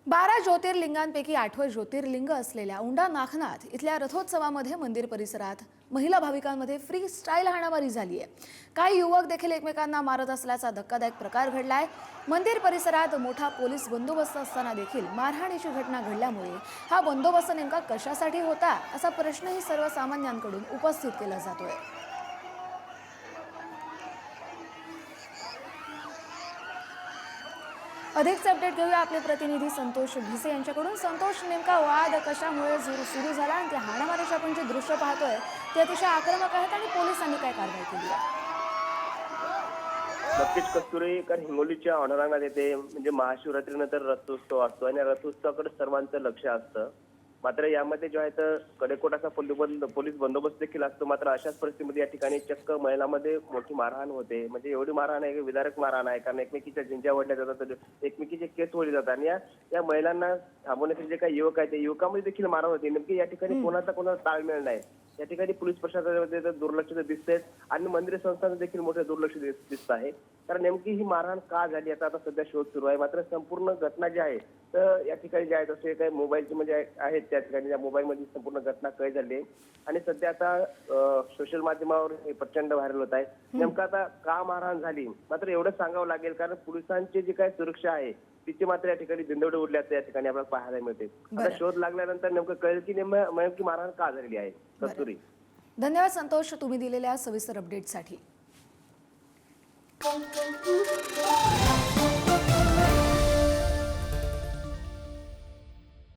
12 ज्योतिर्लिंगांपैकी 8वं ज्योतिर्लिंग असलेल्या औंढा नागनाथ इथल्या रथोत्सवामध्ये मंदिर परिसरात महिला भाविकांमध्ये फ्री स्टाईल हाणामारी झाली आहे। काही युवक देखील एकमेकांना मारत असल्याचा धक्कादायक प्रकार घडलाय। मंदिर परिसरात मोठा पोलीस बंदोबस्त असताना देखील मारहाणीची घटना घडल्यामुळे हा बंदोबस्त नेमका कशासाठी होता असा प्रश्नही सर्वसामान्यांकडून उपस्थित केला जातोय। अधिकचे अपडेट घेऊया आपले प्रतिनिधी संतोष भिसे यांच्याकडून। संतोष, नेमका वाद कशामुळे सुरू झाला आणि त्या हाणामारीचे आपण जे दृश्य पाहतोय ते अतिशय आक्रमक आहेत आणि पोलिसांनी काय कारवाई केली आहे? नक्कीच कस्तुरी, कारण हिंगोलीच्या औंढा येथे म्हणजे महाशिवरात्रीनंतर रथोत्सव असतो आणि रथोत्सवाकडे सर्वांचं लक्ष असतं। मात्र यामध्ये जो आहे तर कडेकोटाचा पोलीस बंदोबस्त देखील असतो। मात्र अशाच परिस्थितीमध्ये या ठिकाणी चक्क महिलांमध्ये मोठी मारहाण होते। म्हणजे एवढी मारहाण आहे, विदारक मारहाण आहे, कारण एकमेकीच्या झिंज्या ओढल्या जातात, एकमेकीचे केस ओढले जातात आणि या महिलांना थांबवण्यासाठी जे काही युवक आहेत त्या युवकांमध्ये देखील मारहाण होते। नेमकी या ठिकाणी कोणाचा ताळमेळ नाही। या ठिकाणी पोलीस प्रशासनामध्ये दुर्लक्ष दिसतेच आणि मंदिर संस्थांचं देखील मोठे दुर्लक्ष दिसत आहे। कारण नेमकी ही मारहाण का झाली आता सध्या शोध सुरू आहे। मात्र संपूर्ण घटना जी आहे तर या ठिकाणी जे आहेत असे काही मोबाईलचे म्हणजे आहेत त्या ठिकाणी त्या मोबाईलमध्ये संपूर्ण घटना कैद झाली आहे आणि सध्या आता सोशल माध्यमावर हे प्रचंड व्हायरल होत आहे। नेमकं आता का मारहाण झाली मात्र एवढंच सांगावं लागेल, कारण पोलिसांची जी काही सुरक्षा आहे तिची मात्र या ठिकाणी दिंडवडे उडल्याचं या ठिकाणी आपल्याला पाहायला मिळते। आता शोध लागल्यानंतर नेमकं कळेल की नेमकी मारहाण का झालेली आहे। कस्तुरी, धन्यवाद संतोष, तुम्ही दिलेल्या सविस्तर अपडेटसाठी।